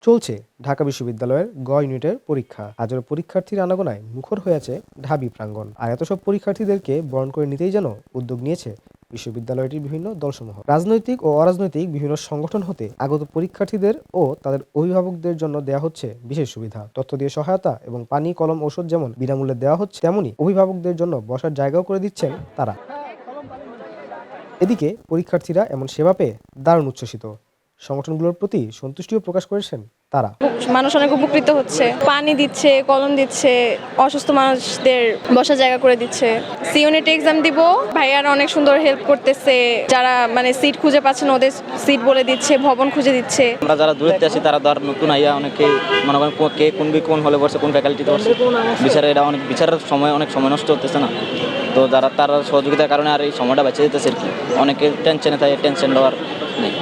চলছে ঢাকা বিশ্ববিদ্যালয়ের গ ইউনিটের পরীক্ষা। হাজারো পরীক্ষার্থীর আনাগোনায় মুখর হয়ে আছে ঢাবি প্রাঙ্গণ। আর এত সব পরীক্ষার্থীদেরকে বরণ করে নিতেই যেন উদ্যোগ নিয়েছে বিশ্ববিদ্যালয়টির বিভিন্ন দলসমূহ। রাজনৈতিক ও অরাজনৈতিক বিভিন্ন সংগঠন হতে আগত পরীক্ষার্থীদের ও তাদের অভিভাবকদের জন্য দেওয়া হচ্ছে বিশেষ সুবিধা, তথ্য দিয়ে সহায়তা এবং পানি, কলম, ঔষধ যেমন বিনামূল্যে দেওয়া হচ্ছে, তেমনি অভিভাবকদের জন্য বসার জায়গাও করে দিচ্ছেন তারা। এদিকে পরীক্ষার্থীরা এমন সেবা পেয়ে দারুণ উচ্ছ্বসিত। সংগঠনগুলোর প্রতি সন্তুষ্টিও প্রকাশ করেছেন তারা। মানুষ অনেক উপকৃত হচ্ছে, পানি দিচ্ছে, কলম দিচ্ছে, অসুস্থ মানুষদের বসার জায়গা করে দিচ্ছে। সি ইউনিটে এক্সাম দিব, ভাইয়ারা অনেক সুন্দর হেল্প করতেছে। যারা সিট খুঁজে পাচ্ছে না ওদের সিট বলে দিচ্ছে, ভবন খুঁজে দিচ্ছে। আমরা যারা দূরত্বে আছি তারা ধর নতুন আইয়া অনেকে মনে করেন কে কোন হলে বসে, কোন ফ্যাকাল্টিতে বসে, বিচারে এটা অনেক বিচারের সময় অনেক সময় নষ্ট হতেছে না। তো তারা সহযোগিতার কারণে আর এই সময়টা বেঁচে যেতেছে আর কি। অনেকে টেনশনে থাকে, টেনশন দেওয়ার নেই।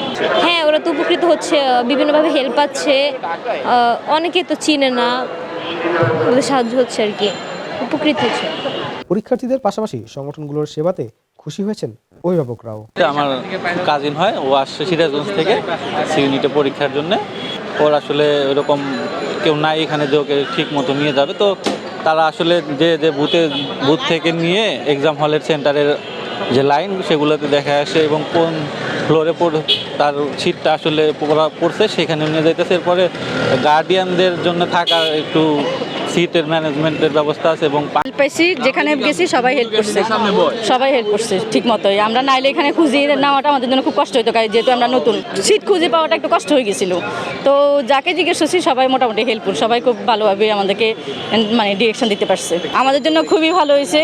হ্যাঁ, ওরা তো উপকৃত হচ্ছে, বিভিন্নভাবে হেল্প পাচ্ছে। অনেকে তো চিনে না, ওদের সাহায্য হচ্ছে আর কি, উপকৃত হচ্ছে। পরীক্ষার্থীদের পাশাপাশি সংগঠনগুলোর সেবাতে খুশি হয়েছেন অভিভাবকরাও। আমার কাজিন হয়, ও আসছে সিরাজগঞ্জ থেকে সি ইউনিটে পরীক্ষার জন্য। ওর আসলে ওরকম কেউ নাই এখানে যে ওকে ঠিক মতো নিয়ে যাবে, তো তারা আসলে যে বুথ থেকে নিয়ে এক্সাম হলের সেন্টারের যে লাইন সেগুলোতে দেখা আসে এবং কোন ফ্লোরে তার সিটটা আসলে পড়ছে সেখানে নিয়ে যাইতেছে। এরপরে গার্ডিয়ানদের জন্য থাকার একটু সিটের ম্যানেজমেন্টের ব্যবস্থা আছে এবং পাইছি, যেখানে গেছি সবাই হেল্প করছে ঠিক মতোই। আমরা নাইলে এখানে খুঁজে নেওয়াটা আমাদের জন্য খুব কষ্ট হতো, যেহেতু আমরা নতুন, সিট খুঁজে পাওয়াটা একটু কষ্ট হয়ে গেছিল। তো যাকে জিজ্ঞেস করছি সবাই মোটামুটি হেল্পফুল, সবাই খুব ভালোভাবে আমাদেরকে ডিরেকশন দিতে পারছে। আমাদের জন্য খুবই ভালো হয়েছে,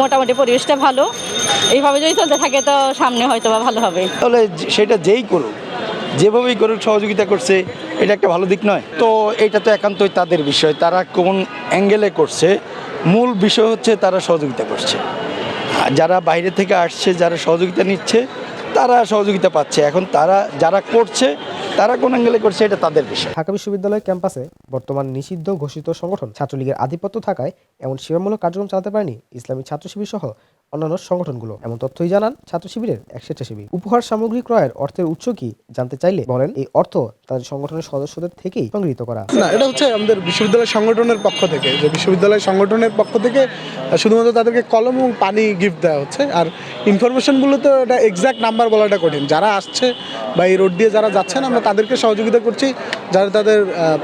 মোটামুটি পরিবেশটা ভালো। এইভাবে যদি চলতে থাকে তো সামনে হয়তো বা ভালো হবে। তাহলে সেটা যেই করুক, যেভাবেই করুক, সহযোগিতা করছে, এটা একটা ভালো দিক নয়? তো এটা তো একান্তই তাদের বিষয়, তারা কোন অ্যাঙ্গেলে করছে। মূল বিষয় হচ্ছে তারা সহযোগিতা করছে। যারা বাইরে থেকে আসছে, যারা সহযোগিতা নিচ্ছে, তারা সহযোগিতা পাচ্ছে। এখন তারা যারা করছে, তারা কোন অ্যাঙ্গেলে করছে, এটা তাদের বিষয়। ঢাকা বিশ্ববিদ্যালয় ক্যাম্পাসে বর্তমান নিষিদ্ধ ঘোষিত সংগঠন ছাত্রলীগের আধিপত্য থাকায় এমন সেবামূলক কার্যক্রম চালাতে পারেনি ইসলামী ছাত্র শিবির সহ অন্যান্য সংগঠনগুলো। এমন তথ্যই জানান ছাত্র শিবিরের এক স্বেচ্ছাসেবী। উপহার সামগ্রী ক্রয়ের অর্থের উৎস কি জানতে চাইলে বলেন, এই অর্থ তাদের সংগঠনের সদস্যদের থেকেই সংগৃহীত করা। না, এটা হচ্ছে আমাদের বিশ্ববিদ্যালয় সংগঠনের পক্ষ থেকে, যে বিশ্ববিদ্যালয় সংগঠনের পক্ষ থেকে শুধুমাত্র তাদেরকে কলম এবং পানি গিফট দেওয়া হচ্ছে। আর ইনফরমেশনগুলো তো এটা এক্সাক্ট নাম্বার বলাটা কঠিন। যারা আসছে বা এই রোড দিয়ে যারা যাচ্ছেন, আমরা তাদেরকে সহযোগিতা করছি যারা তাদের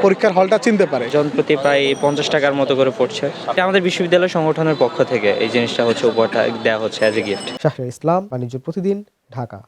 পরীক্ষার হলটা চিনতে পারে। জনপ্রতি প্রায় 50 টাকার মতো করে পড়ছে। এটা আমাদের বিশ্ববিদ্যালয় সংগঠনের পক্ষ থেকে এই জিনিসটা হচ্ছে উপহারটা দেওয়া হচ্ছে অ্যাজ এ গিফট। শাহরিয়ার ইসলাম, বাণিজ্য প্রতিদিন, ঢাকা।